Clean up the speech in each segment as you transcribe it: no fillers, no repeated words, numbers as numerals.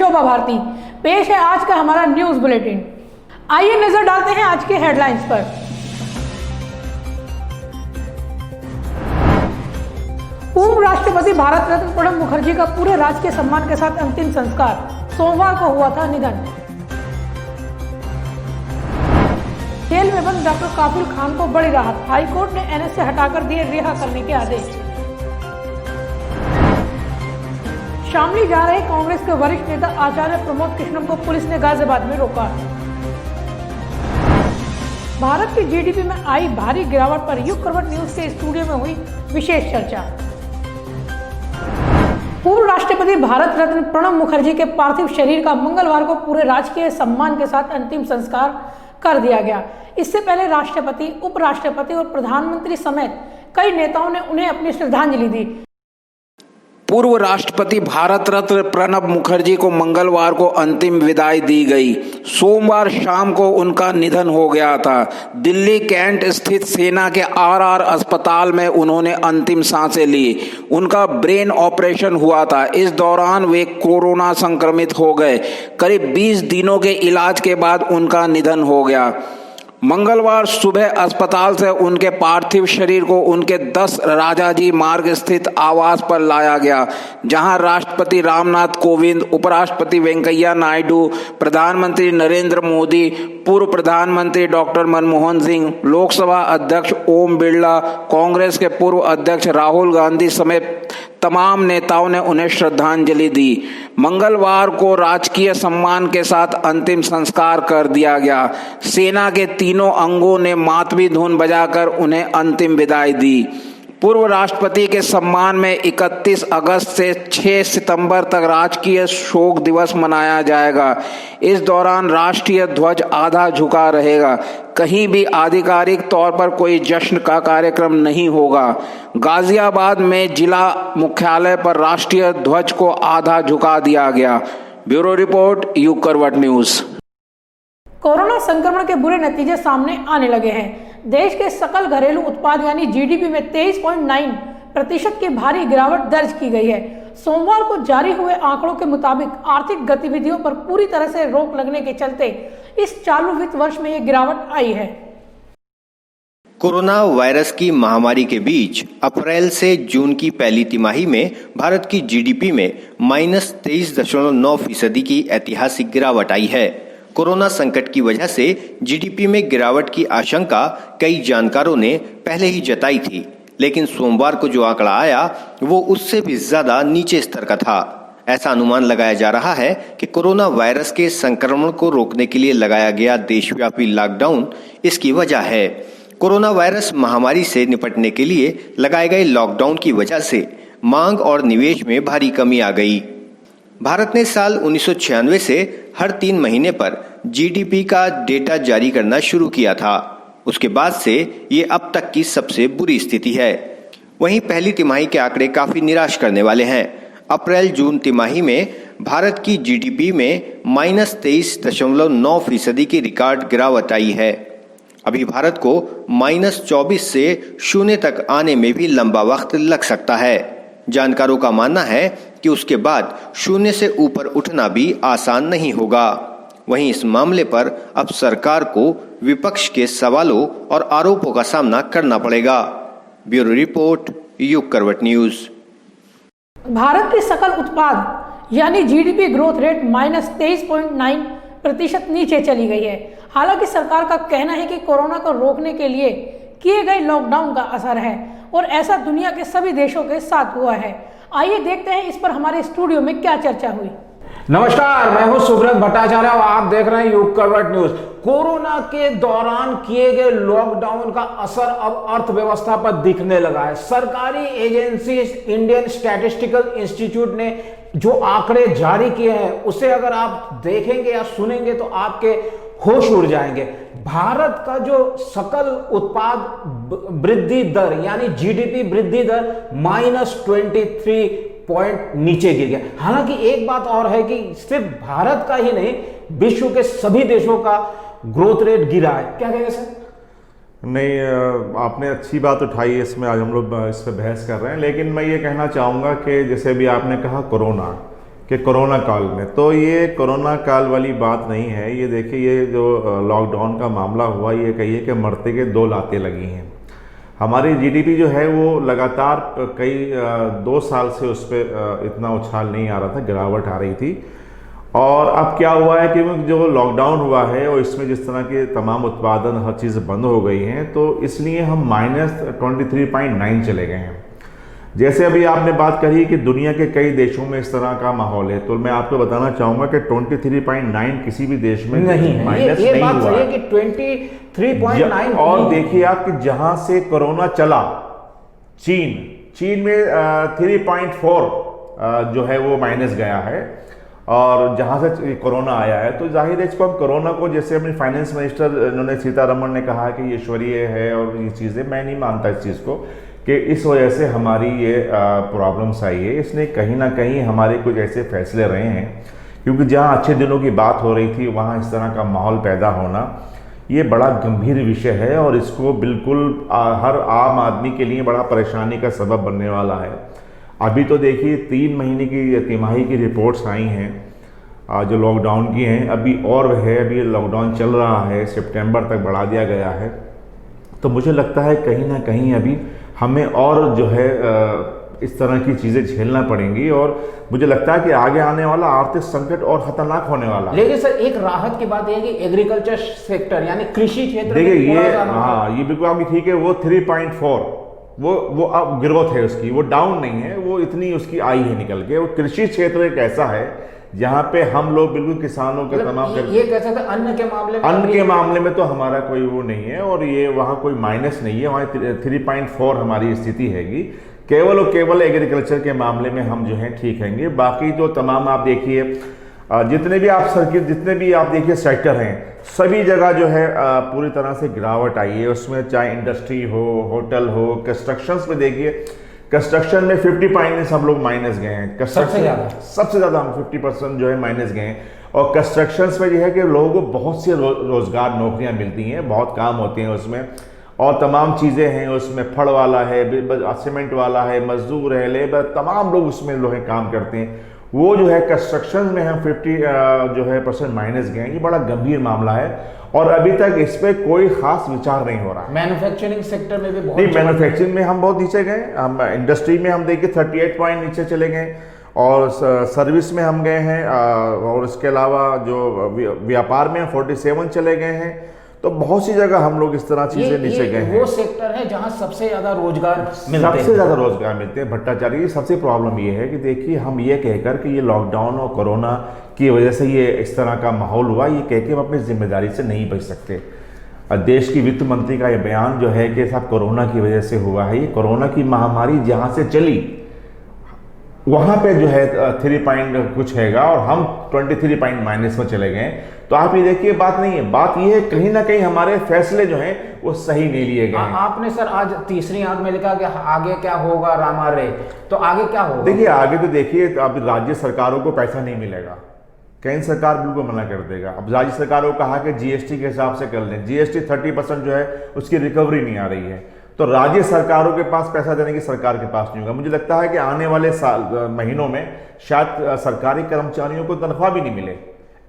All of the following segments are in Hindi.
शोभा भारती। पेश है आज का हमारा न्यूज बुलेटिन। आइए नजर डालते हैं आज के हेडलाइंस पर। पूर्व राष्ट्रपति भारत रत्न प्रणब मुखर्जी का पूरे राजकीय सम्मान के साथ अंतिम संस्कार, सोमवार को हुआ था निधन। जेल में बंद डॉक्टर काफिल खान को बड़ी राहत, हाईकोर्ट ने एनएस से हटाकर दिए रिहा करने के आदेश। शामली जा रहे कांग्रेस के वरिष्ठ नेता आचार्य प्रमोद कृष्णम को पुलिस ने गाजियाबाद में रोका। भारत की जीडीपी में आई भारी गिरावट पर युग करवट न्यूज के स्टूडियो में हुई विशेष चर्चा। पूर्व राष्ट्रपति भारत रत्न प्रणब मुखर्जी के पार्थिव शरीर का मंगलवार को पूरे राजकीय सम्मान के साथ अंतिम संस्कार कर दिया गया। इससे पहले राष्ट्रपति, उपराष्ट्रपति और प्रधानमंत्री समेत कई नेताओं ने उन्हें अपनी श्रद्धांजलि दी। पूर्व राष्ट्रपति भारत रत्न प्रणब मुखर्जी को मंगलवार को अंतिम विदाई दी गई। सोमवार शाम को उनका निधन हो गया था। दिल्ली कैंट स्थित सेना के आरआर अस्पताल में उन्होंने अंतिम सांसें ली। उनका ब्रेन ऑपरेशन हुआ था। इस दौरान वे कोरोना संक्रमित हो गए। करीब 20 दिनों के इलाज के बाद उनका निधन हो गया। मंगलवार सुबह अस्पताल से उनके पार्थिव शरीर को उनके 10 राजाजी मार्ग स्थित आवास पर लाया गया, जहां राष्ट्रपति रामनाथ कोविंद, उपराष्ट्रपति वेंकैया नायडू, प्रधानमंत्री नरेंद्र मोदी, पूर्व प्रधानमंत्री डॉक्टर मनमोहन सिंह, लोकसभा अध्यक्ष ओम बिरला, कांग्रेस के पूर्व अध्यक्ष राहुल गांधी समेत तमाम नेताओं ने उन्हें श्रद्धांजलि दी। मंगलवार को राजकीय सम्मान के साथ अंतिम संस्कार कर दिया गया। सेना के तीनों अंगों ने मातमी धुन बजाकर उन्हें अंतिम विदाई दी। पूर्व राष्ट्रपति के सम्मान में 31 अगस्त से 6 सितंबर तक राजकीय शोक दिवस मनाया जाएगा। इस दौरान राष्ट्रीय ध्वज आधा झुका रहेगा। कहीं भी आधिकारिक तौर पर कोई जश्न का कार्यक्रम नहीं होगा। गाजियाबाद में जिला मुख्यालय पर राष्ट्रीय ध्वज को आधा झुका दिया गया। ब्यूरो रिपोर्ट, युग करवट न्यूज। कोरोना संक्रमण के बुरे नतीजे सामने आने लगे हैं। देश के सकल घरेलू उत्पाद यानी जीडीपी में 23.9% की भारी गिरावट दर्ज की गई है। सोमवार को जारी हुए आंकड़ों के मुताबिक आर्थिक गतिविधियों पर पूरी तरह से रोक लगने के चलते इस चालू वित्त वर्ष में यह गिरावट आई है। कोरोना वायरस की महामारी के बीच अप्रैल से जून की पहली तिमाही में भारत की जीडीपी में -23.9% की ऐतिहासिक गिरावट आई है। कोरोना संकट की वजह से जीडीपी में गिरावट की आशंका कई जानकारों ने पहले ही जताई थी, लेकिन सोमवार को जो आंकड़ा आया वो उससे भी ज्यादा नीचे स्तर का था। ऐसा अनुमान लगाया जा रहा है कि कोरोना वायरस के संक्रमण को रोकने के लिए लगाया गया देशव्यापी लॉकडाउन इसकी वजह है। कोरोना वायरस महामारी से निपटने के लिए लगाए गए लॉकडाउन की वजह से मांग और निवेश में भारी कमी आ गई। भारत ने साल 1996 से हर 3 महीने पर जीडीपी का डेटा जारी करना शुरू किया था। उसके बाद से ये अब तक की सबसे बुरी स्थिति है। वहीं पहली तिमाही के आंकड़े काफी निराश करने वाले हैं। अप्रैल जून तिमाही में भारत की जीडीपी में -23.9% की रिकॉर्ड गिरावट आई है। अभी भारत को -24 से 0 तक आने में भी लंबा वक्त लग सकता है। जानकारों का मानना है कि उसके बाद 0 से ऊपर उठना भी आसान नहीं होगा। वहीं इस मामले पर अब सरकार को विपक्ष के सवालों और आरोपों का सामना करना पड़ेगा। ब्यूरो रिपोर्ट, युग करवट न्यूज। भारत के सकल उत्पाद यानी जीडीपी ग्रोथ रेट -23.9% नीचे चली गई है। हालांकि सरकार का कहना है कि कोरोना को रोकने के लिए किए गए लॉकडाउन का असर है और ऐसा दुनिया के सभी देशों के साथ हुआ है। आइए देखते हैं इस पर हमारे स्टूडियो में क्या चर्चा हुई। नमस्कार, मैं हूं सुब्रत भट्टाचार्य और आप देख रहे हैं युग करवट न्यूज। कोरोना के दौरान किए गए लॉकडाउन का असर अब अर्थव्यवस्था पर दिखने लगा है। सरकारी एजेंसी इंडियन स्टैटिस्टिकल इंस्टीट्यूट ने जो आंकड़े जारी किए हैं उसे अगर आप देखेंगे या सुनेंगे तो आपके होश उड़ जाएंगे। भारत का जो सकल उत्पाद वृद्धि दर यानी जीडीपी वृद्धि दर -23 पॉइंट नीचे गिर गया। हालांकि एक बात और है कि सिर्फ भारत का ही नहीं, विश्व के सभी देशों का ग्रोथ रेट गिरा है। क्या कहेंगे सर? नहीं, आपने अच्छी बात उठाई है। इसमें आज हम लोग इस पर बहस कर रहे हैं, लेकिन मैं ये कहना चाहूँगा कि जैसे भी आपने कहा कोरोना, कि कोरोना काल में, तो ये कोरोना काल वाली बात नहीं है। ये देखिए, ये जो लॉकडाउन का मामला हुआ, ये कहिए कि मरते के दो लातें लगी हैं। हमारी जीडीपी जो है वो लगातार कई 2 साल से उस पर इतना उछाल नहीं आ रहा था, गिरावट आ रही थी। और अब क्या हुआ है कि जो लॉकडाउन हुआ है और इसमें जिस तरह के तमाम उत्पादन हर चीज़ बंद हो गई हैं, तो इसलिए हम -23.9 चले गए हैं। जैसे अभी आपने बात करी कि दुनिया के कई देशों में इस तरह का माहौल है, तो मैं आपको बताना चाहूँगा कि 23.9 किसी भी देश में नहीं है। माइनस ये नहीं बात हुआ सही है है। कि 23.9 और देखिए आप कि जहां से कोरोना चला, चीन में 3.4 जो है वो माइनस गया है। और जहां से कोरोना आया है, तो जाहिर है इसको हम कोरोना को, जैसे अपनी फाइनेंस मिनिस्टर इन्होंने सीतारमण ने कहा कि ये ईश्वरीय है और ये चीज़ें, मैं नहीं मानता इस चीज़ को कि इस वजह से हमारी ये प्रॉब्लम्स आई है। इसने कहीं ना कहीं हमारे कुछ ऐसे फैसले रहे हैं, क्योंकि जहां अच्छे दिनों की बात हो रही थी वहां इस तरह का माहौल पैदा होना ये बड़ा गंभीर विषय है और इसको बिल्कुल हर आम आदमी के लिए बड़ा परेशानी का सबब बनने वाला है। अभी तो देखिए 3 महीने की तिमाही की रिपोर्ट्स आई हैं जो लॉकडाउन की हैं, अभी और है, अभी लॉकडाउन चल रहा है, सितंबर तक बढ़ा दिया गया है। तो मुझे लगता है कहीं ना कहीं अभी हमें और जो है इस तरह की चीज़ें झेलना पड़ेंगी और मुझे लगता है कि आगे आने वाला आर्थिक संकट और खतरनाक होने वाला है। लेकिन सर एक राहत की बात यह है कि एग्रीकल्चर सेक्टर यानी कृषि क्षेत्र देखिए में थोड़ा ये, सा हाँ ये बिल्कुल आपकी ठीक है। वो 3.4 वो अब ग्रोथ है उसकी, वो डाउन नहीं है, वो इतनी उसकी आई है निकल के। वो कृषि क्षेत्र एक ऐसा है जहाँ पे हम लोग बिल्कुल किसानों के तमाम ये कह सकते हैं अन्न के मामले में तो हमारा कोई वो नहीं है और ये वहाँ कोई माइनस नहीं है। वहाँ 3.4 हमारी स्थिति हैगी। केवल और केवल एग्रीकल्चर के मामले में हम जो है ठीक हैंगे। बाकी तो तमाम आप देखिए जितने भी आप देखिए सेक्टर हैं, सभी जगह जो है पूरी तरह से गिरावट आई है। उसमें चाहे इंडस्ट्री हो, होटल हो, कंस्ट्रक्शंस में देखिए, कंस्ट्रक्शन में 50% हम लोग माइनस गए हैं। सबसे ज़्यादा हम 50% जो है माइनस गए हैं। और कंस्ट्रक्शंस में ये है कि लोगों को बहुत सी रोज़गार नौकरियां मिलती हैं, बहुत काम होते हैं उसमें और तमाम चीज़ें हैं उसमें। फड़ वाला है, सीमेंट वाला है, मजदूर है, लेबर, तमाम लोग उसमें जो है काम करते हैं। वो जो है कंस्ट्रक्शन में हम 50% माइनस गए हैं। ये बड़ा गंभीर मामला है और अभी तक इस पर कोई खास विचार नहीं हो रहा है। मैन्युफैक्चरिंग सेक्टर में भी बहुत, नहीं, मैन्युफैक्चरिंग में हम बहुत नीचे गए। हम इंडस्ट्री में हम देखिए 38 पॉइंट नीचे चले गए और सर्विस में हम गए हैं और इसके अलावा जो व्यापार में 47 चले गए हैं। तो बहुत सी जगह हम लोग इस तरह चीजें नीचे गए हैं। वो सेक्टर है जहां सबसे ज्यादा रोजगार मिलते हैं। सबसे ज्यादा रोजगार मिलते हैं। भट्टाचार्य, सबसे प्रॉब्लम ये है कि देखिए हम ये कहकर कि ये लॉकडाउन और कोरोना की वजह से ये इस तरह का माहौल हुआ, ये कह के हम अपनी जिम्मेदारी से नहीं बच सकते। देश की वित्त मंत्री का ये बयान जो है कि साहब कोरोना की वजह से हुआ है, ये कोरोना की महामारी जहां से चली वहां पे जो है 3 पॉइंट कुछ हैगा और हम 23 पॉइंट माइनस में चले गए। तो आप ये देखिए, बात नहीं है, बात ये है कहीं ना कहीं हमारे फैसले जो हैं वो सही नहीं लिए गए हैं। आपने सर आज तीसरी आंख में लिखा कि आगे क्या होगा रामा रे, तो आगे क्या होगा? देखिए आगे तो देखिए, अब राज्य सरकारों को पैसा नहीं मिलेगा, केंद्र सरकार बिल्कुल मना कर देगा। अब राज्य सरकारों को कहा कि जीएसटी के हिसाब से कर लें, जीएसटी 30% जो है उसकी रिकवरी नहीं आ रही है, तो राज्य सरकारों के पास पैसा देने की सरकार के पास नहीं होगा। मुझे लगता है कि आने वाले महीनों में शायद सरकारी कर्मचारियों को तनख्वाह भी नहीं मिले,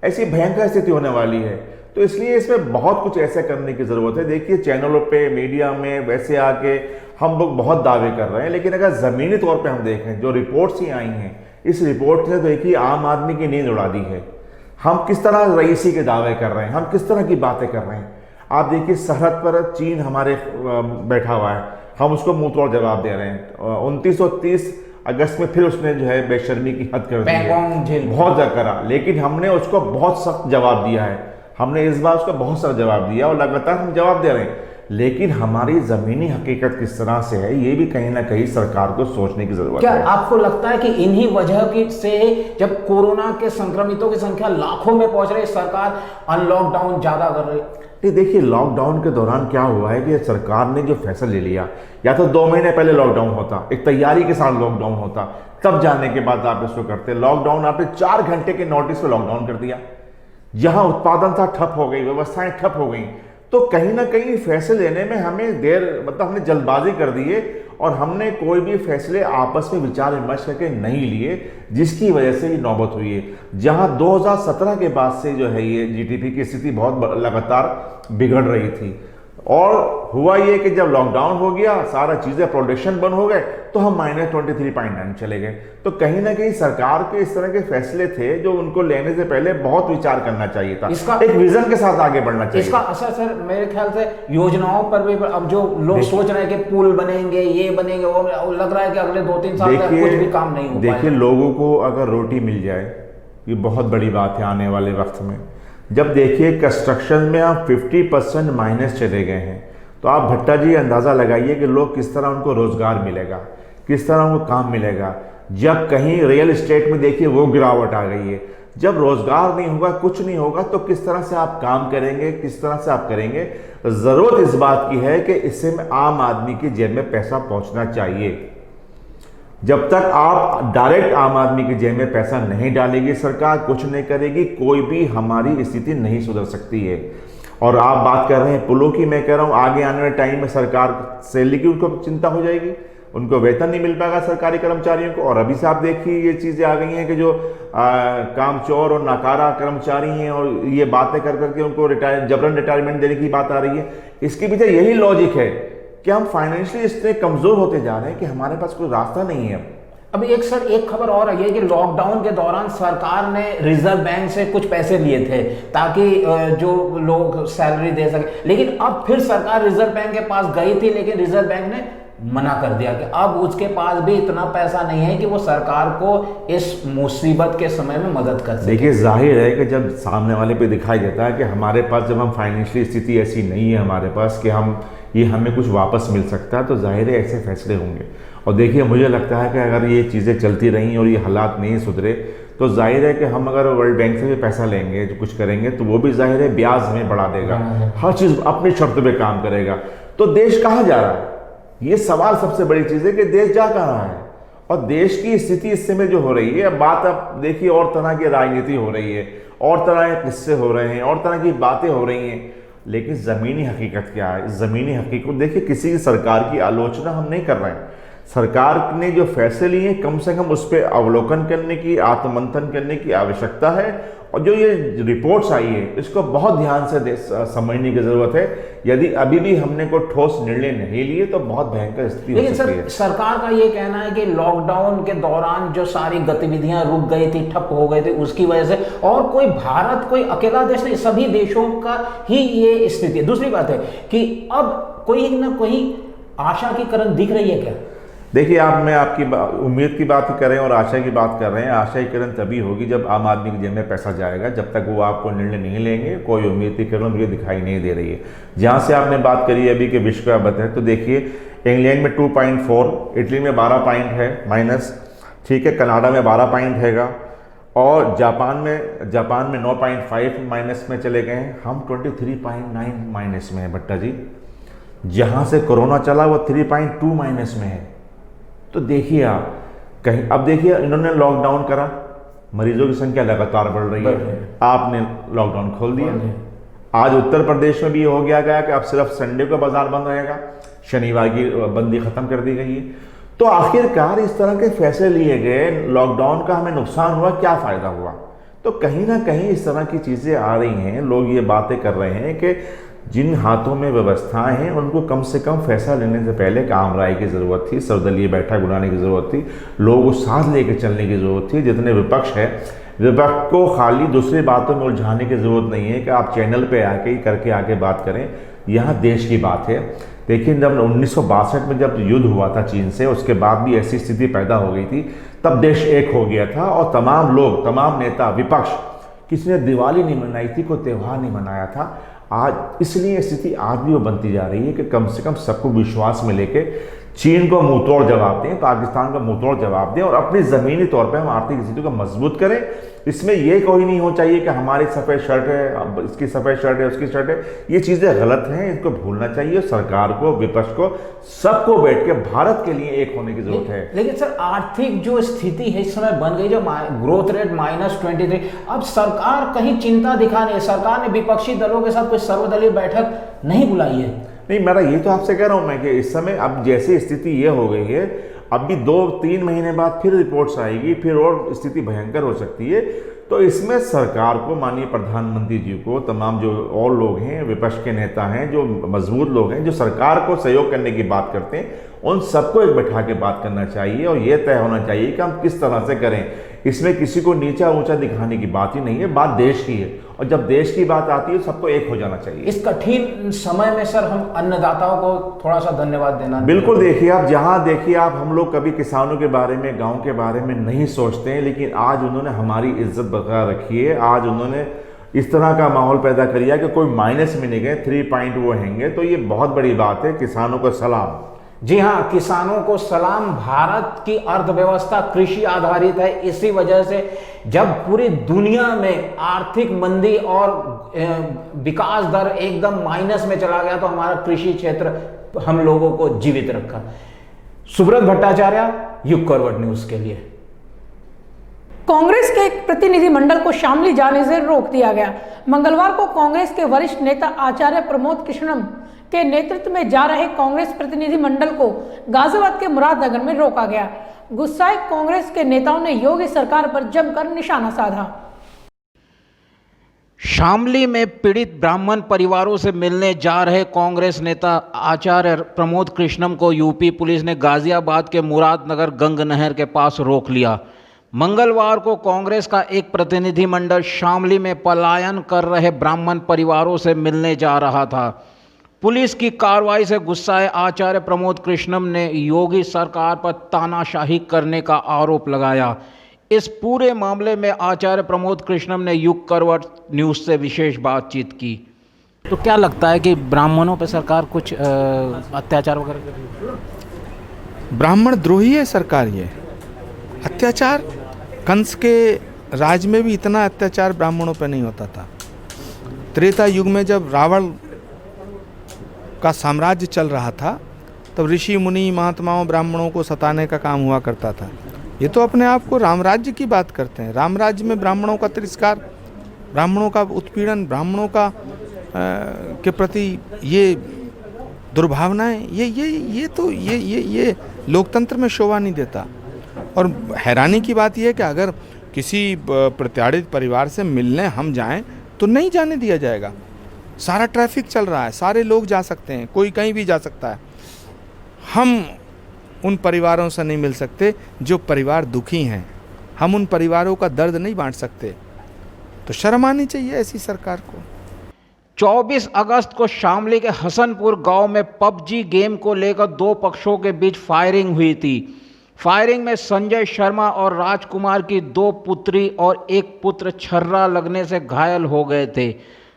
ऐसी भयंकर स्थिति होने वाली है। तो इसलिए इसमें बहुत कुछ ऐसा करने की जरूरत है। देखिए चैनलों पे, मीडिया में वैसे आके हम लोग बहुत दावे कर रहे हैं, लेकिन अगर जमीनी तौर पे हम देखें जो रिपोर्ट्स ही आई हैं, इस रिपोर्ट ने देखिए आम आदमी की नींद उड़ा दी है। हम किस तरह रईसी के दावे कर रहे हैं, हम किस तरह की बातें कर रहे हैं। आप देखिए सरहद पर चीन हमारे बैठा हुआ है, हम उसको मुंह तोड़ जवाब दे रहे हैं। 29 और 30 अगस्त में फिर उसने जो है बेशर्मी की हद कर दी है, बहुत ज्यादा करा, लेकिन हमने उसको बहुत सख्त जवाब दिया है। हमने इस बार उसका बहुत सख्त जवाब दिया और लगातार हम जवाब दे रहे हैं, लेकिन हमारी जमीनी हकीकत किस तरह से है ये भी कहीं ना कहीं सरकार को सोचने की जरूरत है। क्या आपको लगता है कि इन्हीं वजह की से जब कोरोना के संक्रमितों की संख्या लाखों में पहुंच रही, सरकार अनलॉकडाउन ज्यादा कर रही? नहीं, देखिए लॉकडाउन के दौरान क्या हुआ है कि सरकार ने जो फैसला ले लिया, या तो 2 महीने पहले लॉकडाउन होता, एक तैयारी के साथ लॉकडाउन होता, तब जाने के बाद आप इसको करते। लॉकडाउन आपने 4 घंटे के नोटिस पे लॉकडाउन कर दिया, जहां उत्पादन था ठप हो गई, व्यवस्थाएं ठप हो गई। तो कहीं ना कहीं फैसले लेने में हमें देर, मतलब हमने जल्दबाजी कर दी है और हमने कोई भी फैसले आपस में विचार विमर्श करके नहीं लिए, जिसकी वजह से ये नौबत हुई है। जहां 2017 के बाद से जो है ये जीडीपी की स्थिति बहुत लगातार बिगड़ रही थी, और हुआ ये कि जब लॉकडाउन हो गया, सारा चीजें प्रोडक्शन बंद हो गए, तो हम -23.9 चले गए। तो कहीं ना कहीं सरकार के इस तरह के फैसले थे जो उनको लेने से पहले बहुत विचार करना चाहिए था, एक विजन के साथ आगे बढ़ना चाहिए। इसका असर सर मेरे ख्याल से योजनाओं पर भी, अब जो लोग सोच रहे हैं कि पुल बनेंगे, ये बनेंगे, वो लग रहा है कि अगले 2-3 साल तक कुछ भी काम नहीं हो पाएगा। देखिए, लोगों को अगर रोटी मिल जाए, ये बहुत बड़ी बात है आने वाले वक्त में। जब देखिए कंस्ट्रक्शन में हम 50% माइनस चले गए हैं, तो आप भट्टा जी अंदाज़ा लगाइए कि लोग किस तरह उनको रोजगार मिलेगा, किस तरह उनको काम मिलेगा। जब कहीं रियल एस्टेट में देखिए वो गिरावट आ गई है, जब रोजगार नहीं होगा, कुछ नहीं होगा, तो किस तरह से आप काम करेंगे, किस तरह से आप करेंगे। ज़रूरत इस बात की है कि इससे आम आदमी की जेब में पैसा पहुंचना चाहिए। जब तक आप डायरेक्ट आम आदमी की जेब में पैसा नहीं डालेगी, सरकार कुछ नहीं करेगी, कोई भी हमारी स्थिति नहीं सुधर सकती है। और आप बात कर रहे हैं पुलों की, मैं कह रहा हूं आगे आने वाले टाइम में सरकार सैलरी की उनको चिंता हो जाएगी, उनको वेतन नहीं मिल पाएगा सरकारी कर्मचारियों को। और अभी से आप देखिए ये चीज़ें आ गई हैं कि जो कामचोर और नाकारा कर्मचारी हैं, और ये बातें कर करके उनको जबरन रिटायरमेंट देने की बात आ रही है। इसके पीछे यही लॉजिक है कि हम फाइनेंशियली इतने कमजोर होते जा रहे हैं कि हमारे पास कोई रास्ता नहीं है। अभी एक खबर और आई है कि लॉकडाउन के दौरान सरकार ने रिजर्व बैंक से कुछ पैसे लिए थे ताकि जो लोग सैलरी दे सके, लेकिन अब फिर सरकार रिजर्व बैंक के पास गई थी, लेकिन रिजर्व बैंक ने मना कर दिया कि अब उसके पास भी इतना पैसा नहीं है कि वो सरकार को इस मुसीबत के समय में मदद कर सके। देखिए, जाहिर है कि जब सामने वाले पे दिखाई देता है कि हमारे पास, जब हम फाइनेंशियली स्थिति ऐसी नहीं है हमारे पास कि हमें कुछ वापस मिल सकता है, तो जाहिर है ऐसे फैसले होंगे। और देखिए, मुझे लगता है कि अगर ये चीज़ें चलती रहीं और ये हालात नहीं सुधरे, तो जाहिर है कि हम अगर वर्ल्ड बैंक से भी पैसा लेंगे, जो कुछ करेंगे, तो वो भी जाहिर है ब्याज हमें बढ़ा देगा, हर चीज़ अपनी शर्त पे काम करेगा। तो देश कहाँ जा रहा है, ये सवाल सबसे बड़ी चीज़ है कि देश जा कहाँ है। और देश की स्थिति इस समय जो हो रही है, बात अब देखिए और तरह की राजनीति हो रही है, और तरह के किस्से हो रहे हैं, और तरह की बातें हो रही हैं, लेकिन ज़मीनी हकीकत क्या है? ज़मीनी हकीकत देखिए, किसी सरकार की आलोचना हम नहीं कर रहे हैं। सरकार ने जो फैसले लिए, कम से कम उस पर अवलोकन करने की, आत्ममंथन करने की आवश्यकता है। और जो ये रिपोर्ट्स आई है, इसको बहुत ध्यान से समझने की ज़रूरत है। यदि अभी भी हमने कोई ठोस निर्णय नहीं लिए, तो बहुत भयंकर स्थिति हो सकती है। सरकार का ये कहना है कि लॉकडाउन के दौरान जो सारी गतिविधियां रुक गई थी, ठप हो गई थी, उसकी वजह से, और भारत कोई अकेला देश नहीं, सभी देशों का ही ये स्थिति है। दूसरी बात है कि अब कोई ना कोई आशा की किरण दिख रही है क्या? देखिए, मैं आपकी उम्मीद की बात कर रहे हैं और आशा की बात कर रहे हैं। आशा की किरण तभी होगी जब आम आदमी की जेब में पैसा जाएगा। जब तक वो आपको निर्णय नहीं लेंगे, कोई उम्मीद की किरण मुझे दिखाई नहीं दे रही है। जहाँ से आपने बात करी अभी के विश्व का बता है, तो देखिए इंग्लैंड में 2.4, इटली में 12 पॉइंट है माइनस, ठीक है, कनाडा में 12 पॉइंट हैगा, और जापान में 9.5 माइनस में चले गए हैं। हम 23.9 माइनस में है भट्टा जी। जहाँ से कोरोना चला वो 3.2 माइनस में है। तो देखिए आप कहीं, अब देखिए इन्होंने लॉकडाउन करा, मरीजों की संख्या लगातार बढ़ रही है, आपने लॉकडाउन खोल दिया। आज उत्तर प्रदेश में भी हो गया कि अब सिर्फ संडे को बाजार बंद रहेगा, शनिवार की बंदी खत्म कर दी गई है। तो आखिरकार इस तरह के फैसले लिए गए, लॉकडाउन का हमें नुकसान हुआ, क्या फायदा हुआ? तो कहीं ना कहीं इस तरह की चीजें आ रही हैं। लोग ये बातें कर रहे हैं कि जिन हाथों में व्यवस्थाएं हैं, उनको कम से कम फैसला लेने से पहले काम राय की ज़रूरत थी, सर्वदलीय बैठक बुलाने की ज़रूरत थी, लोगों को साथ लेकर चलने की ज़रूरत थी। जितने विपक्ष है, विपक्ष को खाली दूसरी बातों में उलझाने की ज़रूरत नहीं है कि आप चैनल पे आके ही करके आके बात करें। यहाँ देश की बात है। देखिए, जब 1962 में जब युद्ध हुआ था चीन से, उसके बाद भी ऐसी स्थिति पैदा हो गई थी, तब देश एक हो गया था और तमाम लोग, तमाम नेता, विपक्ष, किसी ने दिवाली नहीं मनाई थी, कोई त्यौहार नहीं मनाया था। आज इसलिए स्थिति आज भी वो बनती जा रही है कि कम से कम सबको विश्वास में लेके चीन को मुंहतोड़ जवाब दें, पाकिस्तान को मुंहतोड़ जवाब दें, और अपनी ज़मीनी तौर पे हम आर्थिक स्थिति को मजबूत करें। इसमें ये कोई नहीं हो चाहिए कि हमारी सफ़ेद शर्ट है, इसकी सफ़ेद शर्ट है, उसकी शर्ट है। ये चीज़ें गलत हैं, इनको भूलना चाहिए। सरकार को, विपक्ष को, सबको बैठ के भारत के लिए एक होने की जरूरत है। लेकिन सर, आर्थिक जो स्थिति है इस समय बन गई, जो ग्रोथ रेट -23, अब सरकार कहीं चिंता दिखा नहीं है। सरकार ने विपक्षी दलों के साथ कोई सर्वदलीय बैठक नहीं बुलाई है। नहीं, मेरा ये तो आपसे कह रहा हूँ मैं कि इस समय अब जैसी स्थिति ये हो गई है, अब भी 2-3 महीने बाद फिर रिपोर्ट्स आएगी, फिर और स्थिति भयंकर हो सकती है। तो इसमें सरकार को, माननीय प्रधानमंत्री जी को, तमाम जो और लोग हैं, विपक्ष के नेता हैं, जो मजबूत लोग हैं, जो सरकार को सहयोग करने की बात करते हैं, उन सबको एक बैठा के बात करना चाहिए और ये तय होना चाहिए कि हम किस तरह से करें। इसमें किसी को नीचा ऊंचा दिखाने की बात ही नहीं है, बात देश की है, और जब देश की बात आती है सबको एक हो जाना चाहिए। इस कठिन समय में सर हम अन्नदाताओं को थोड़ा सा धन्यवाद देना। बिल्कुल, देखिए आप जहां देखिए आप, हम लोग कभी किसानों के बारे में, गांव के बारे में नहीं सोचते हैं, लेकिन आज उन्होंने हमारी इज्जत बरकरार रखी है। आज उन्होंने इस तरह का माहौल पैदा किया कि कोई माइनस में नहीं गए, 3 पॉइंट वो हैंगे, तो ये बहुत बड़ी बात है। किसानों को सलाम। जी हाँ, किसानों को सलाम। भारत की अर्थव्यवस्था कृषि आधारित है। इसी वजह से जब पूरी दुनिया में आर्थिक मंदी और विकास दर एकदम माइनस में चला गया, तो हमारा कृषि क्षेत्र हम लोगों को जीवित रखा। सुब्रत भट्टाचार्य, युग करवट न्यूज के लिए। कांग्रेस के एक प्रतिनिधिमंडल को शामली जाने से रोक दिया गया। मंगलवार को कांग्रेस के वरिष्ठ नेता आचार्य प्रमोद कृष्णम के नेतृत्व में जा रहे कांग्रेस प्रतिनिधिमंडल को गाजियाबाद के मुरादनगर में रोका गया। गुस्साए कांग्रेस के नेताओं ने योगी सरकार पर जमकर निशाना साधा। शामली में पीड़ित ब्राह्मण परिवारों से मिलने जा रहे कांग्रेस नेता आचार्य प्रमोद कृष्णम को यूपी पुलिस ने गाजियाबाद के मुरादनगर गंग नहर के पास रोक लिया। मंगलवार को कांग्रेस का एक प्रतिनिधिमंडल शामली में पलायन कर रहे ब्राह्मण परिवारों से मिलने जा रहा था। पुलिस की कार्रवाई से गुस्साए आचार्य प्रमोद कृष्णम ने योगी सरकार पर तानाशाही करने का आरोप लगाया। इस पूरे मामले में आचार्य प्रमोद कृष्णम ने युग करवट न्यूज से विशेष बातचीत की। तो क्या लगता है कि ब्राह्मणों पर सरकार कुछ अत्याचार वगैरह कर रही है? ब्राह्मण द्रोही है सरकार। ये अत्याचार, कंस के राज में भी इतना अत्याचार ब्राह्मणों पर नहीं होता था। त्रेता युग में जब रावण का साम्राज्य चल रहा था, तब ऋषि मुनि महात्माओं ब्राह्मणों को सताने का काम हुआ करता था। ये तो अपने आप को रामराज्य की बात करते हैं। रामराज्य में ब्राह्मणों का तिरस्कार, ब्राह्मणों का उत्पीड़न, ब्राह्मणों का के प्रति ये दुर्भावनाएं, ये लोकतंत्र में शोभा नहीं देता। और हैरानी की बात यह है कि अगर किसी प्रताड़ित परिवार से मिलने हम जाएं तो नहीं जाने दिया जाएगा। सारा ट्रैफिक चल रहा है, सारे लोग जा सकते हैं, कोई कहीं भी जा सकता है। हम उन परिवारों से नहीं मिल सकते जो परिवार दुखी हैं। हम उन परिवारों का दर्द नहीं बांट सकते। तो शर्म आनी चाहिए ऐसी सरकार को। 24 अगस्त को शामली के हसनपुर गांव में पबजी गेम को लेकर 2 पक्षों के बीच फायरिंग हुई थी। फायरिंग में संजय शर्मा और राजकुमार की 2 पुत्री और 1 पुत्र छर्रा लगने से घायल हो गए थे।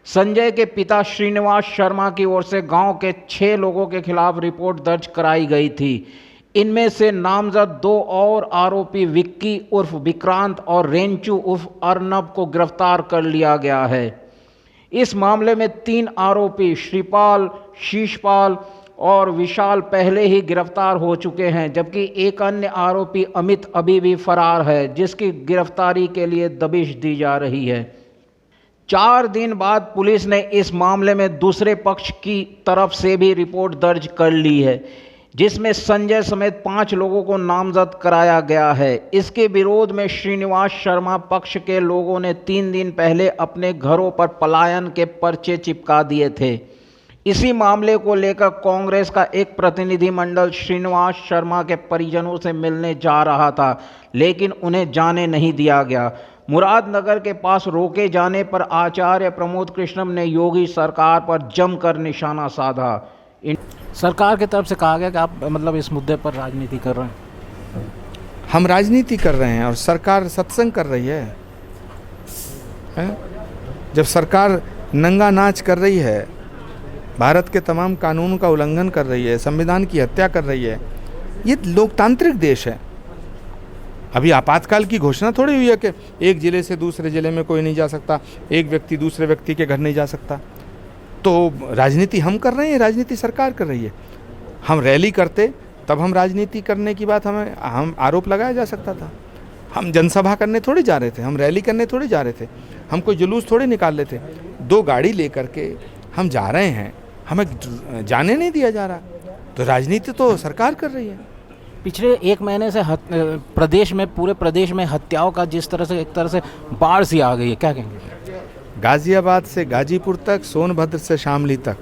संजय के पिता श्रीनिवास शर्मा की ओर से गांव के 6 लोगों के खिलाफ रिपोर्ट दर्ज कराई गई थी। इनमें से नामजद 2 और आरोपी विक्की उर्फ विक्रांत और रेंचू उर्फ अर्नब को गिरफ्तार कर लिया गया है। इस मामले में 3 आरोपी श्रीपाल, शीशपाल और विशाल पहले ही गिरफ्तार हो चुके हैं, जबकि एक अन्य आरोपी अमित अभी भी फरार है, जिसकी गिरफ्तारी के लिए दबिश दी जा रही है। 4 दिन बाद पुलिस ने इस मामले में दूसरे पक्ष की तरफ से भी रिपोर्ट दर्ज कर ली है, जिसमें संजय समेत 5 लोगों को नामजद कराया गया है। इसके विरोध में श्रीनिवास शर्मा पक्ष के लोगों ने 3 दिन पहले अपने घरों पर पलायन के पर्चे चिपका दिए थे। इसी मामले को लेकर कांग्रेस का एक प्रतिनिधिमंडल श्रीनिवास शर्मा के परिजनों से मिलने जा रहा था, लेकिन उन्हें जाने नहीं दिया गया। मुरादनगर के पास रोके जाने पर आचार्य प्रमोद कृष्णम ने योगी सरकार पर जमकर निशाना साधा। सरकार की तरफ से कहा गया कि आप मतलब इस मुद्दे पर राजनीति कर रहे हैं। हम राजनीति कर रहे हैं और सरकार सत्संग कर रही है। जब सरकार नंगा नाच कर रही है, भारत के तमाम कानून का उल्लंघन कर रही है, संविधान की हत्या कर रही है, ये लोकतांत्रिक देश है। अभी आपातकाल की घोषणा थोड़ी हुई है कि एक ज़िले से दूसरे ज़िले में कोई नहीं जा सकता, एक व्यक्ति दूसरे व्यक्ति के घर नहीं जा सकता। तो राजनीति हम कर रहे हैं, राजनीति सरकार कर रही है। हम रैली करते तब हम राजनीति करने की बात हम आरोप लगाया जा सकता था। हम जनसभा करने थोड़ी जा रहे थे, हम रैली करने थोड़ी जा रहे थे, हम कोई जुलूस थोड़ी निकाल लेते। 2 गाड़ी लेकर के हम जा रहे हैं हमें जाने नहीं दिया जा रहा। तो राजनीति तो सरकार कर रही है। पिछले एक महीने से प्रदेश में, पूरे प्रदेश में हत्याओं का जिस तरह से एक तरह से बाढ़ सी आ गई है, क्या कहेंगे? गाजियाबाद से गाजीपुर तक, सोनभद्र से शामली तक,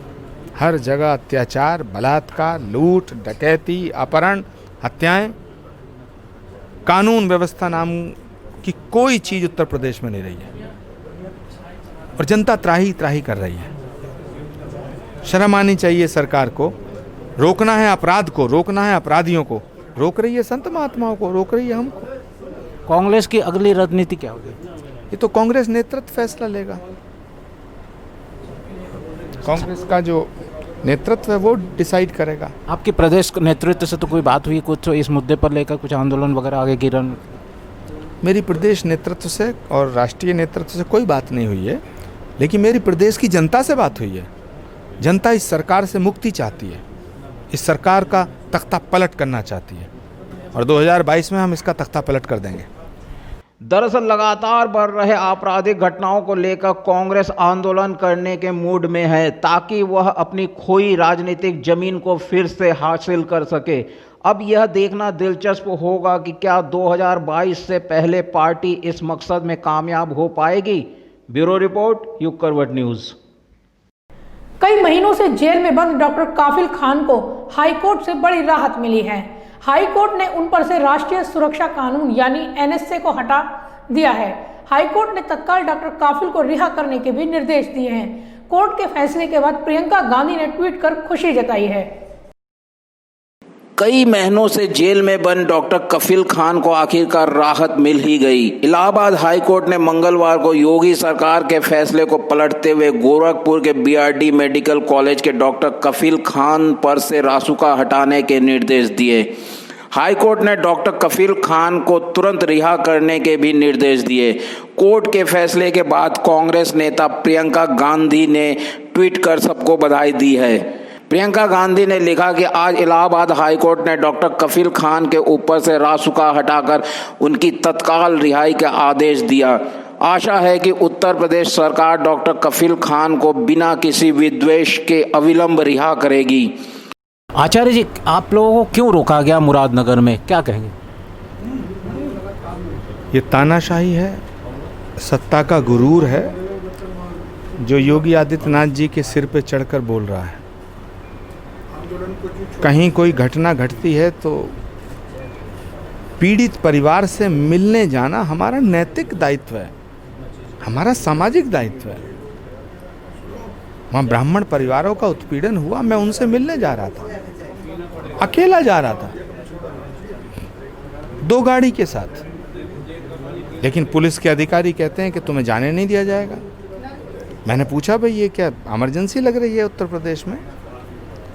हर जगह अत्याचार, बलात्कार, लूट, डकैती, अपहरण, हत्याएं। कानून व्यवस्था नाम की कोई चीज उत्तर प्रदेश में नहीं रही है और जनता त्राही त्राही कर रही है। शर्म आनी चाहिए सरकार को। रोकना है अपराध को, रोकना है अपराधियों को, रोक रही है संत महात्माओं को, रोक रही है हमको। कांग्रेस की अगली रणनीति क्या होगी? ये तो कांग्रेस नेतृत्व फैसला लेगा। कांग्रेस का जो नेतृत्व है वो डिसाइड करेगा। आपके प्रदेश नेतृत्व से तो कोई बात हुई कुछ इस मुद्दे पर लेकर, कुछ आंदोलन वगैरह आगे की रण? मेरी प्रदेश नेतृत्व से और राष्ट्रीय नेतृत्व से कोई बात नहीं हुई है, लेकिन मेरी प्रदेश की जनता से बात हुई है। जनता इस सरकार से मुक्ति चाहती है, इस सरकार का तख्ता पलट करना चाहती है और 2022 में हम इसका तख्ता पलट कर देंगे। दरअसल लगातार बढ़ रहे आपराधिक घटनाओं को लेकर कांग्रेस आंदोलन करने के मूड में है ताकि वह अपनी खोई राजनीतिक जमीन को फिर से हासिल कर सके। अब यह देखना दिलचस्प होगा कि क्या 2022 से पहले पार्टी इस मकसद में कामयाब हो पाएगी। ब्यूरो रिपोर्ट, युग करवट न्यूज़। कई महीनों से जेल में बंद डॉक्टर काफिल खान को हाईकोर्ट से बड़ी राहत मिली है। हाईकोर्ट ने उन पर से राष्ट्रीय सुरक्षा कानून यानी एनएसए को हटा दिया है। हाईकोर्ट ने तत्काल डॉक्टर काफिल को रिहा करने के भी निर्देश दिए हैं। कोर्ट के फैसले के बाद प्रियंका गांधी ने ट्वीट कर खुशी जताई है। कई महीनों से जेल में बंद डॉक्टर कफील खान को आखिरकार राहत मिल ही गई। इलाहाबाद हाईकोर्ट ने मंगलवार को योगी सरकार के फैसले को पलटते हुए गोरखपुर के बीआरडी मेडिकल कॉलेज के डॉक्टर कफील खान पर से रासुका हटाने के निर्देश दिए। हाईकोर्ट ने डॉक्टर कफील खान को तुरंत रिहा करने के भी निर्देश दिए। कोर्ट के फैसले के बाद कांग्रेस नेता प्रियंका गांधी ने ट्वीट कर सबको बधाई दी है। प्रियंका गांधी ने लिखा कि आज इलाहाबाद हाईकोर्ट ने डॉक्टर कफील खान के ऊपर से रासुका हटाकर उनकी तत्काल रिहाई का आदेश दिया। आशा है कि उत्तर प्रदेश सरकार डॉक्टर कफील खान को बिना किसी विद्वेष के अविलंब रिहा करेगी। आचार्य जी, आप लोगों को क्यों रोका गया मुरादनगर में, क्या कहेंगे? ये तानाशाही है, सत्ता का गुरूर है जो योगी आदित्यनाथ जी के सिर पे चढ़कर बोल रहा है। कहीं कोई घटना घटती है तो पीड़ित परिवार से मिलने जाना हमारा नैतिक दायित्व है, हमारा सामाजिक दायित्व है। वहाँ ब्राह्मण परिवारों का उत्पीड़न हुआ, मैं उनसे मिलने जा रहा था, अकेला जा रहा था, 2 गाड़ी के साथ। लेकिन पुलिस के अधिकारी कहते हैं कि तुम्हें जाने नहीं दिया जाएगा। मैंने पूछा, भाई ये क्या इमरजेंसी लग रही है उत्तर प्रदेश में,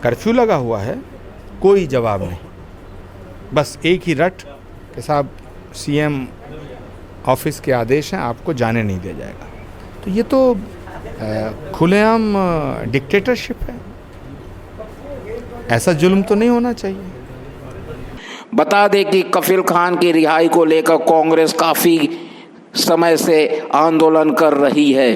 कर्फ्यू लगा हुआ है? कोई जवाब नहीं, बस एक ही रट कि साहब सीएम ऑफिस के आदेश हैं, आपको जाने नहीं दिया जाएगा। तो ये तो खुलेआम डिक्टेटरशिप है, ऐसा जुल्म तो नहीं होना चाहिए। बता दें कि कफील खान की रिहाई को लेकर कांग्रेस काफी समय से आंदोलन कर रही है।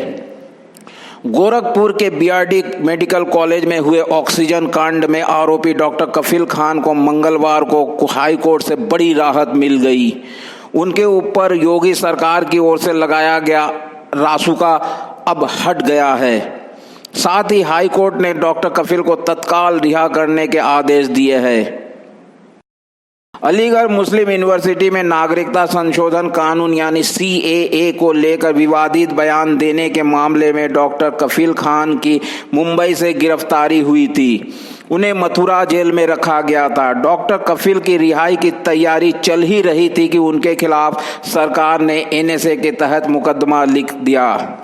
गोरखपुर के बीआरडी मेडिकल कॉलेज में हुए ऑक्सीजन कांड में आरोपी डॉक्टर कफील खान को मंगलवार को हाई कोर्ट से बड़ी राहत मिल गई। उनके ऊपर योगी सरकार की ओर से लगाया गया रासुका अब हट गया है। साथ ही हाई कोर्ट ने डॉक्टर कफील को तत्काल रिहा करने के आदेश दिए हैं। अलीगढ़ मुस्लिम यूनिवर्सिटी में नागरिकता संशोधन कानून यानी सीएए को लेकर विवादित बयान देने के मामले में डॉक्टर कफील खान की मुंबई से गिरफ्तारी हुई थी। उन्हें मथुरा जेल में रखा गया था। डॉक्टर कफील की रिहाई की तैयारी चल ही रही थी कि उनके खिलाफ सरकार ने एनएसए के तहत मुकदमा लिख दिया।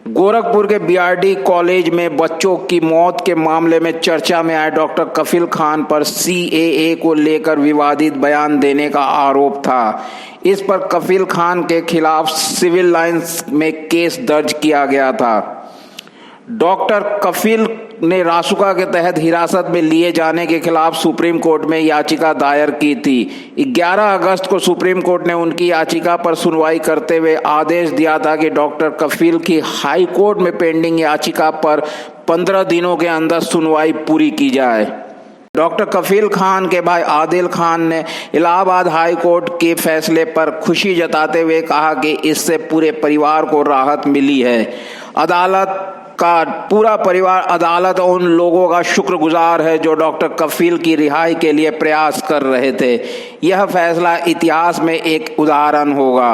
गोरखपुर के बीआरडी कॉलेज में बच्चों की मौत के मामले में चर्चा में आए डॉक्टर कफील खान पर सीएए को लेकर विवादित बयान देने का आरोप था। इस पर कफील खान के खिलाफ सिविल लाइंस में केस दर्ज किया गया था। डॉक्टर कफील ने रासुका के तहत हिरासत में लिए जाने के खिलाफ सुप्रीम कोर्ट में याचिका दायर की थी। 11 अगस्त को सुप्रीम कोर्ट ने उनकी याचिका पर सुनवाई करते हुए आदेश दिया था कि डॉक्टर कफील की हाई कोर्ट में पेंडिंग याचिका पर 15 दिनों के अंदर सुनवाई पूरी की जाए। डॉक्टर कफील खान के भाई आदिल खान ने इलाहाबाद हाई कोर्ट के फैसले पर खुशी जताते हुए कहा कि इससे पूरे परिवार को राहत मिली है। अदालत का पूरा परिवार अदालत और उन लोगों का शुक्रगुजार है जो डॉक्टर कफील की रिहाई के लिए प्रयास कर रहे थे। यह फैसला इतिहास में एक उदाहरण होगा।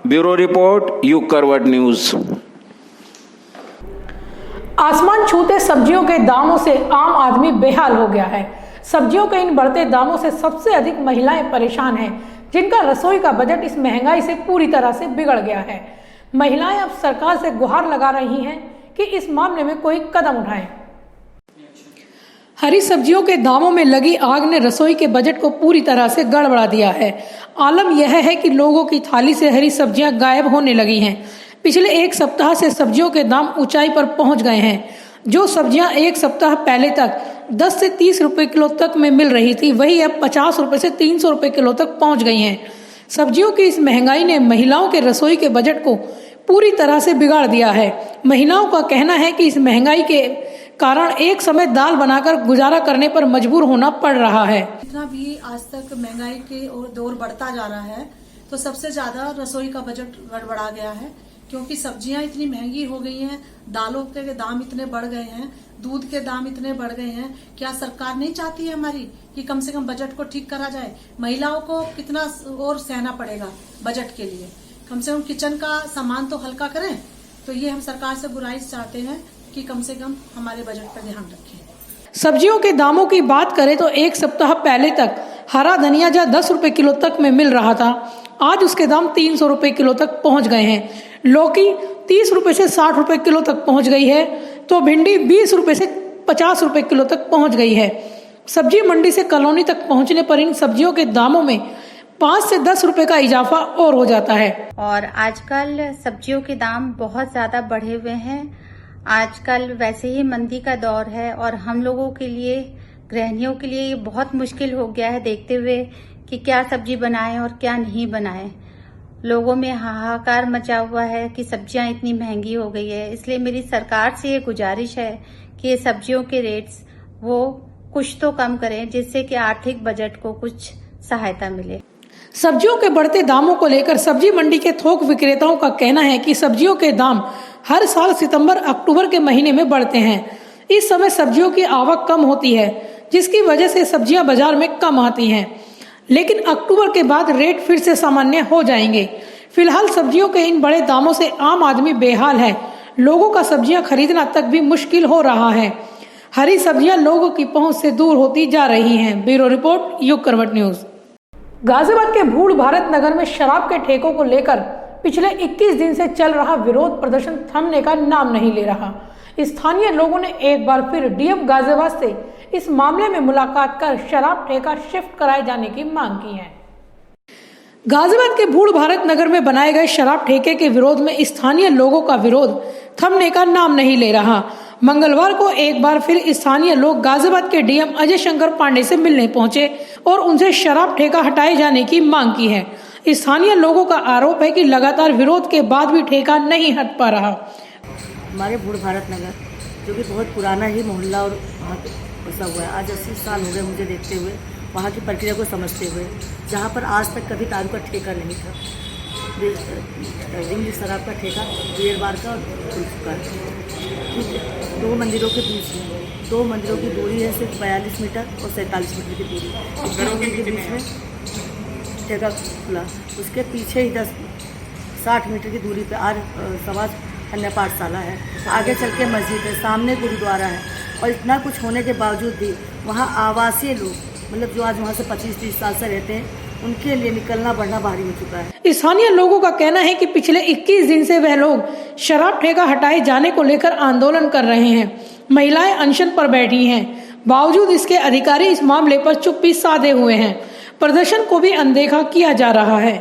ब्यूरो रिपोर्ट, युग करवट न्यूज। आसमान छूते सब्जियों के दामों से आम आदमी बेहाल हो गया है। सब्जियों के इन बढ़ते दामों से सबसे अधिक महिलाएं परेशान हैं, जिनका रसोई का बजट इस महंगाई से पूरी तरह से बिगड़ गया है। महिलाएं अब सरकार से गुहार लगा रही हैं कि इस मामले में कोई कदम उठाएं। हरी सब्जियों के दामों में लगी आग ने रसोई के बजट को पूरी तरह से गड़बड़ा दिया है। आलम यह है कि लोगों की थाली से हरी सब्जियां गायब होने लगी हैं। पिछले एक सप्ताह से सब्जियों के दाम ऊंचाई पर पहुंच गए हैं। जो सब्जियां एक सप्ताह पहले तक 10 से 30 रुपए किलो तक में मिल रही थी, वही अब 50 रुपए से 300 रुपए किलो तक पहुंच गई हैं। सब्जियों की इस महंगाई ने महिलाओं के रसोई के बजट को पूरी तरह से बिगाड़ दिया है। महिलाओं का कहना है कि इस महंगाई के कारण एक समय दाल बनाकर गुजारा करने पर मजबूर होना पड़ रहा है। जितना भी आज तक महंगाई के और दौर बढ़ता जा रहा है, तो सबसे ज्यादा रसोई का बजट गड़बड़ा गया है, क्योंकि सब्जियां इतनी महंगी हो गई हैं, दालों के दाम इतने बढ़ गए हैं, दूध के दाम इतने बढ़ गए हैं। क्या सरकार नहीं चाहती है हमारी कि कम से कम बजट को ठीक करा जाए? महिलाओं को कितना और सहना पड़ेगा बजट के लिए? कम से कम किचन का सामान तो हल्का करें। तो ये हम सरकार से गुजारिश चाहते हैं कि कम से कम हमारे बजट पर ध्यान रखें। सब्जियों के दामों की बात करें तो एक सप्ताह पहले तक हरा धनिया जहाँ 10 रुपए किलो तक में मिल रहा था, आज उसके दाम 300 रुपए किलो तक पहुंच गए हैं। लौकी 30 रुपए से 60 रुपए किलो तक पहुंच गई है, तो भिंडी 20 रुपए से 50 रुपए किलो तक पहुंच गई है। सब्जी मंडी से कॉलोनी तक पहुंचने पर इन सब्जियों के दामों में 5 से 10 रुपए का इजाफा और हो जाता है। और आजकल सब्जियों के दाम बहुत ज्यादा बढ़े हुए हैं। आजकल वैसे ही मंदी का दौर है और हम लोगों के लिए, गृहिणियों के लिए ये बहुत मुश्किल हो गया है देखते हुए कि क्या सब्जी बनाएं और क्या नहीं बनाएं। लोगों में हाहाकार मचा हुआ है कि सब्जियां इतनी महंगी हो गई है। इसलिए मेरी सरकार से ये गुजारिश है कि ये सब्जियों के रेट्स वो कुछ तो कम करें, जिससे कि आर्थिक बजट को कुछ सहायता मिले। सब्जियों के बढ़ते दामों को लेकर सब्जी मंडी के थोक विक्रेताओं का कहना है कि सब्जियों के दाम हर साल सितंबर अक्टूबर के महीने में बढ़ते हैं। इस समय सब्जियों की आवक कम होती है, जिसकी वजह से सब्जियां बाजार में कम आती हैं, लेकिन अक्टूबर के बाद रेट फिर से सामान्य हो जाएंगे। फिलहाल सब्जियों के इन बड़े दामों से आम आदमी बेहाल है। लोगों का सब्जियां खरीदना तक भी मुश्किल हो रहा है। हरी सब्जियां लोगों की पहुंच से दूर होती जा रही हैं। ब्यूरो रिपोर्ट, युग करवट न्यूज। गाजियाबाद के भूड़ भारत नगर में शराब के ठेकों को लेकर पिछले 21 दिन से चल रहा विरोध प्रदर्शन थमने का नाम नहीं ले रहा। स्थानीय लोगों ने एक बार फिर डीएम गाजियाबाद से इस मामले में मुलाकात कर शराब ठेका शिफ्ट कराए जाने की मांग की है। गाजियाबाद के भूड़ भारत नगर में बनाए गए शराब ठेके के विरोध में स्थानीय लोगों का विरोध थमने का नाम नहीं ले रहा। मंगलवार को एक बार फिर स्थानीय लोग गाजियाबाद के डीएम अजय शंकर पांडे से मिलने पहुंचे और उनसे शराब ठेका हटाए जाने की मांग की है। स्थानीय लोगों का आरोप है कि लगातार विरोध के बाद भी ठेका नहीं हट पा रहा। हमारे भूड़ भारत नगर, जो कि बहुत पुराना ही मोहल्ला और वहाँ बसा हुआ है, आज 80 साल हो गए मुझे देखते हुए, वहाँ की प्रक्रिया को समझते हुए, जहाँ पर आज तक कभी दारू का ठेका नहीं था। इंग्लिश शराब का ठेका बियर बार का खुल चुका है। 2 मंदिरों के बीच में 2 मंदिरों की दूरी है सिर्फ 42 मीटर और 47 मीटर की दूरी के बीच में ठेका खुला। उसके पीछे ही 60 मीटर की दूरी पर आर्य समाज कन्या पाठशाला है, आगे चल के मस्जिद है, सामने गुरुद्वारा है। और इतना कुछ होने के बावजूद भी वहाँ आवासीय लोग, मतलब जो आज वहाँ से 25-30 साल से रहते हैं, उनके लिए निकलना बढ़ना भारी हो चुका है। स्थानीय लोगों का कहना है कि पिछले 21 दिन से वह लोग शराब ठेका हटाए जाने को लेकर आंदोलन कर रहे हैं। महिलाएं अनशन पर बैठी हैं, बावजूद इसके अधिकारी इस मामले पर चुप्पी साधे हुए हैं। प्रदर्शन को भी अनदेखा किया जा रहा है।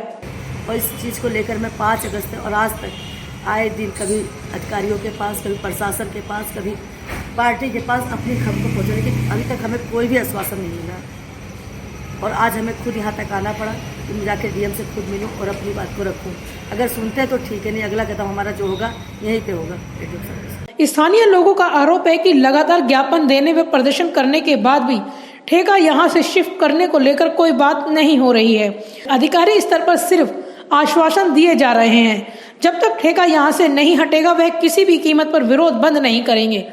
और इस चीज़ को लेकर मैं 5 अगस्त और आज तक आए दिन कभी अधिकारियों के पास, कभी प्रशासन के पास, कभी पार्टी के पास अपनी खबर को पहुँचा, लेकिन अभी तक हमें कोई भी आश्वासन नहीं मिला और आज हमें खुद यहाँ तक आना पड़ा कि मैं जाके डीएम से खुद मिलूँ और अपनी बात को रखूँ। अगर सुनते हैं तो ठीक है, नहीं अगला कदम हमारा जो होगा यहीं पे होगा। स्थानीय लोगों का आरोप है कि लगातार ज्ञापन देने व प्रदर्शन करने के बाद भी ठेका यहां से शिफ्ट करने को लेकर कोई बात नहीं हो रही है। अधिकारी स्तर पर सिर्फ आश्वासन दिए जा रहे हैं। जब तक ठेका यहां से नहीं हटेगा वह किसी भी कीमत पर विरोध बंद नहीं करेंगे।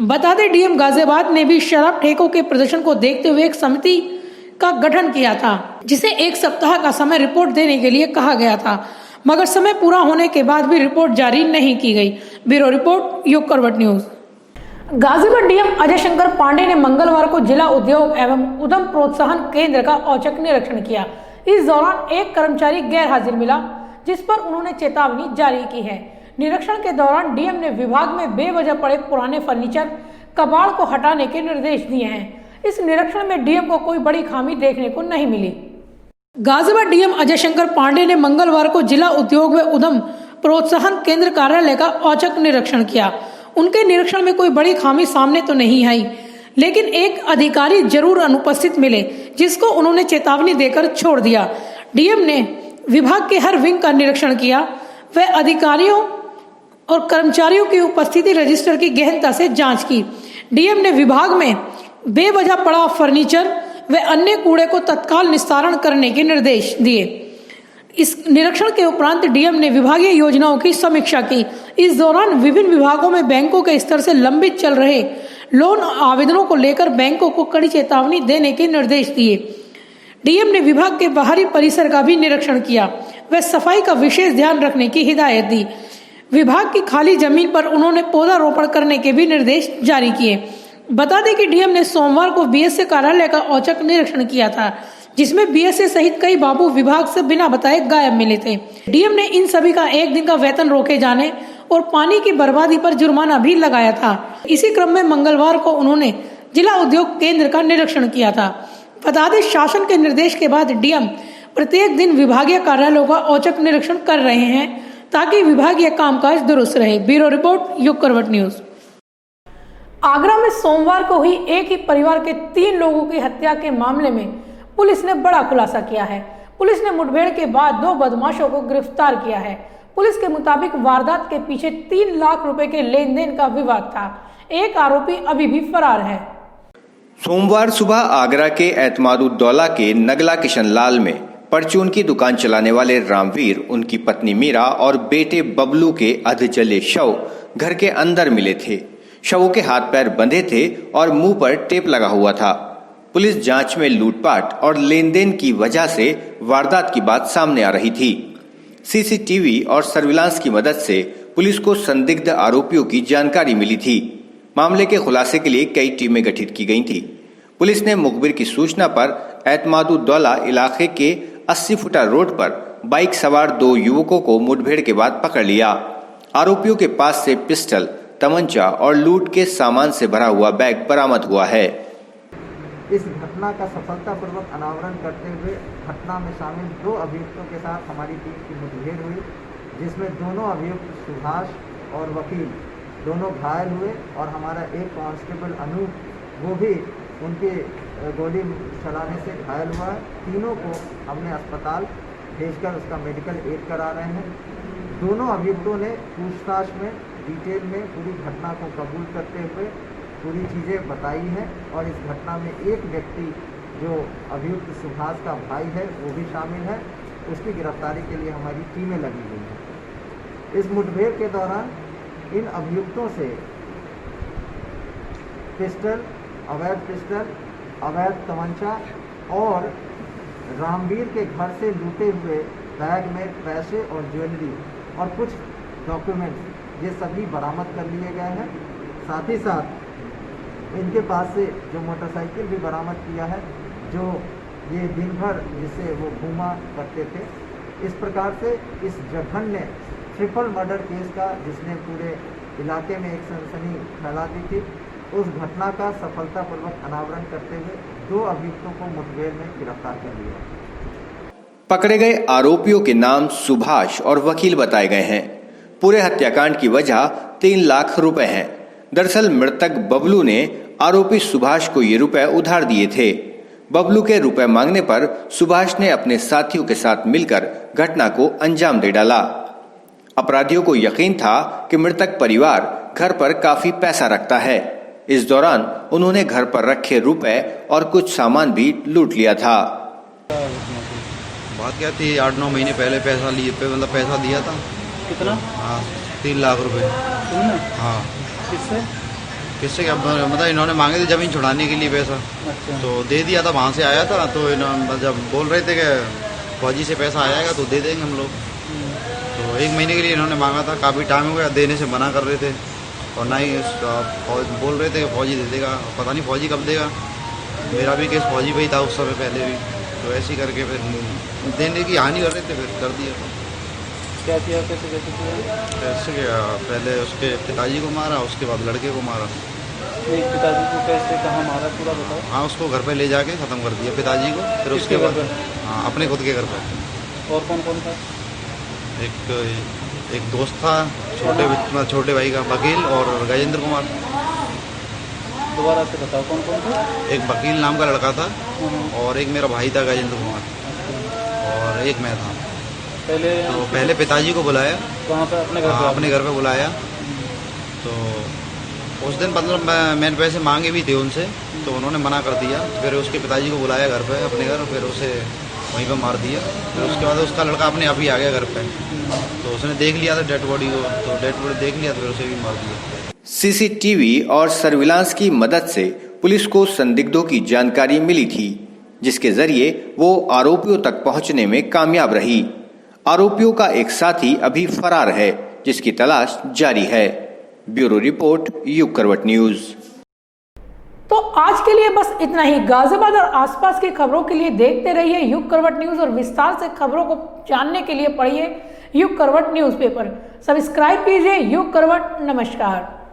बता दें, डीएम गाजियाबाद ने भी शराब ठेकों के प्रदर्शन को देखते हुए एक समिति का गठन किया था, जिसे 1 सप्ताह का समय रिपोर्ट देने के लिए कहा गया था, मगर समय पूरा होने के बाद भी रिपोर्ट जारी नहीं की गई। ब्यूरो रिपोर्ट, युग करवट न्यूज। गाजियाबाद डीएम अजय शंकर पांडे ने मंगलवार को जिला उद्योग एवं उद्यम प्रोत्साहन केंद्र का औचक निरीक्षण किया। इस दौरान एक कर्मचारी गैर हाजिर मिला, जिस पर उन्होंने चेतावनी जारी की है। निरीक्षण के दौरान डीएम ने विभाग में बेवजह पड़े पुराने फर्नीचर, कबाड़ को हटाने के निर्देश दिए हैं। इस निरीक्षण में डीएम को कोई बड़ी खामी देखने को नहीं मिली। गाजियाबाद डीएम अजय शंकर पांडे ने मंगलवार को जिला उद्योग व उद्यम प्रोत्साहन केंद्र कार्यालय का औचक निरीक्षण किया। उनके निरीक्षण में कोई बड़ी खामी सामने तो नहीं आई, लेकिन एक अधिकारी जरूर अनुपस्थित मिले, जिसको उन्होंने चेतावनी देकर छोड़ दिया। डीएम ने विभाग के हर विंग का निरीक्षण किया। वह अधिकारियों और कर्मचारियों की उपस्थिति रजिस्टर की गहनता से जांच की। डीएम ने विभाग में बेवजह पड़ा फर्नीचर व अन्य कूड़े को तत्काल निस्तारण करने के निर्देश दिए। इस निरीक्षण के उपरांत डीएम ने विभागीय योजनाओं की समीक्षा की। इस दौरान विभिन्न विभागों में बैंकों के स्तर से लंबित चल रहे लोन आवेदनों को लेकर बैंकों को कड़ी चेतावनी देने के निर्देश दिए। डीएम ने विभाग के बाहरी परिसर का भी निरीक्षण किया व सफाई का विशेष ध्यान रखने की हिदायत दी। विभाग की खाली जमीन पर उन्होंने पौधारोपण करने के भी निर्देश जारी किए। बता दें कि डीएम ने सोमवार को बीएसए कार्यालय का औचक निरीक्षण किया था, जिसमें बीएसए सहित कई बाबू विभाग से बिना बताए गायब मिले थे। डीएम ने इन सभी का 1 दिन का वेतन रोके जाने और पानी की बर्बादी पर जुर्माना भी लगाया था। इसी क्रम में मंगलवार को उन्होंने जिला उद्योग केंद्र का निरीक्षण किया था। बता दें, शासन के निर्देश के बाद डीएम प्रत्येक दिन विभागीय कार्यालयों का औचक निरीक्षण कर रहे हैं, ताकि विभागीय कामकाज दुरुस्त रहे। ब्यूरो रिपोर्ट, युग करवट न्यूज। आगरा में सोमवार को हुई एक ही परिवार के 3 लोगों की हत्या के मामले में पुलिस ने बड़ा खुलासा किया है। पुलिस ने मुठभेड़ के बाद 2 बदमाशों को गिरफ्तार किया है। पुलिस के मुताबिक वारदात के पीछे 3 लाख रुपए के लेन देन का विवाद था। एक आरोपी अभी भी फरार है। सोमवार सुबह आगरा के एतमादुद्दौला के नगला किशन लाल में परचून की दुकान चलाने वाले रामवीर, उनकी पत्नी मीरा और बेटे बबलू के अधजले शव घर के अंदर मिले थे। शवों के हाथ पैर बंधे थे और मुंह पर टेप लगा हुआ था। पुलिस जांच में लूटपाट और लेन देन की वजह से वारदात की बात सामने आ रही थी। सीसीटीवी और सर्विलांस की मदद से पुलिस को संदिग्ध आरोपियों की जानकारी मिली थी। मामले के खुलासे के लिए कई टीमें गठित की गई थी। पुलिस ने मुखबिर की सूचना पर एतमादुद्दौला इलाके के 80 फुटा रोड पर बाइक सवार 2 युवकों को मुठभेड़ के बाद पकड़ लिया। आरोपियों के पास से पिस्टल, तमंचा और लूट के सामान से भरा हुआ बैग बरामद हुआ है। इस घटना का सफलतापूर्वक अनावरण करते हुए घटना में शामिल 2 अभियुक्तों के साथ हमारी टीम की मुठभेड़ हुई, जिसमें दोनों अभियुक्त सुभाष और वकील दोनों घायल हुए और हमारा एक कांस्टेबल अनूप, वो भी उनके गोली चलाने से घायल हुआ है। तीनों को हमने अस्पताल भेजकर उसका मेडिकल एड करा रहे हैं। दोनों अभियुक्तों ने पूछताछ में डिटेल में पूरी घटना को कबूल करते हुए पूरी चीज़ें बताई हैं और इस घटना में एक व्यक्ति जो अभियुक्त सुभाष का भाई है वो भी शामिल है। उसकी गिरफ्तारी के लिए हमारी टीमें लगी हुई हैं। इस मुठभेड़ के दौरान इन अभियुक्तों से पिस्टल, अवैध तमंचा और रामवीर के घर से लूटे हुए बैग में पैसे और ज्वेलरी और कुछ डॉक्यूमेंट्स ये सभी बरामद कर लिए गए हैं। साथ ही साथ इनके पास से जो मोटरसाइकिल भी बरामद किया है, जो ये दिन भर जिससे वो घूमा करते थे। इस प्रकार से इस जघन्य ट्रिपल मर्डर केस का, जिसने पूरे इलाके में एक सनसनी फैला दी थी, उस घटना का सफलतापूर्वक अनावरण करते हुए 2 अभियुक्तों को मुठभेड़ में गिरफ्तार कर लिया। पकड़े गए आरोपियों के नाम सुभाष और वकील बताए गए हैं। पूरे हत्याकांड की वजह 3 लाख रुपए हैं। दरअसल मृतक बबलू ने आरोपी सुभाष को ये रुपए उधार दिए थे। बबलू के रुपए मांगने पर सुभाष ने अपने साथियों के साथ मिलकर घटना को अंजाम दे डाला। अपराधियों को यकीन था कि मृतक परिवार घर पर काफी पैसा रखता है। इस दौरान उन्होंने घर पर रखे रुपए और कुछ सामान भी लूट लिया था। बात क्या थी, 8-9 महीने पहले मतलब पैसा दिया था। कितना? हाँ, 3 लाख रुपए। हाँ। किससे क्या मतलब इन्होंने मांगे थे जमीन छुड़ाने के लिए पैसा। अच्छा। तो दे दिया था, वहाँ से आया था। तो इन्होंने जब बोल रहे थे कि फौजी से पैसा आएगा तो दे देंगे हम लोग। तो 1 महीने के लिए इन्होंने मांगा था, काफ़ी टाइम हो गया, देने से मना कर रहे थे और ना ही बोल रहे थे कि फौजी दे देगा। पता नहीं फौजी कब देगा। मेरा भी केस फौजी पे ही था उस समय पहले भी। तो ऐसे करके फिर देने की हानि कर रहे थे, फिर कर दिया। क्या किया? कैसे किया? क्या पहले उसके पिताजी को मारा, उसके बाद लड़के को मारा। पिताजी को कैसे, कहाँ मारा, पूरा बताओ। हाँ, उसको घर पे ले जाके ख़त्म कर दिया पिताजी को। फिर उसके बाद हाँ, अपने खुद के घर पर। और कौन कौन था? एक दोस्त था, छोटे भाई का, वकील और गजेंद्र कुमार। दोबारा से बताओ कौन कौन था? एक वकील नाम का लड़का था और एक मेरा भाई था गजेंद्र कुमार और एक मैं था। पहले पिताजी को बुलाया। कहाँ पे? अपने घर पे? अपने घर पे बुलाया। तो उस दिन मतलब मैंने पैसे मांगे भी थे उनसे, तो उन्होंने मना कर दिया। फिर उसके पिताजी को बुलाया घर पे अपने घर, फिर उसे वहीं पे मार दिया। फिर उसके बाद उसका लड़का अपने आप ही आ गया घर पे। तो उसने देख लिया था डेड बॉडी को, तो डेड बॉडी देख लिया तो फिर उसे भी मार दिया। सीसीटीवी और सर्विलांस की मदद से पुलिस को संदिग्धों की जानकारी मिली थी, जिसके जरिए वो आरोपियों तक पहुंचने में कामयाब रही। आरोपियों का एक साथी अभी फरार है, जिसकी तलाश जारी है। ब्यूरो रिपोर्ट, युग करवट न्यूज। तो आज के लिए बस इतना ही। गाजियाबाद और आसपास की खबरों के लिए देखते रहिए युग करवट न्यूज और विस्तार से खबरों को जानने के लिए पढ़िए युग करवट न्यूज़पेपर। सब्सक्राइब कीजिए युग करवट। नमस्कार।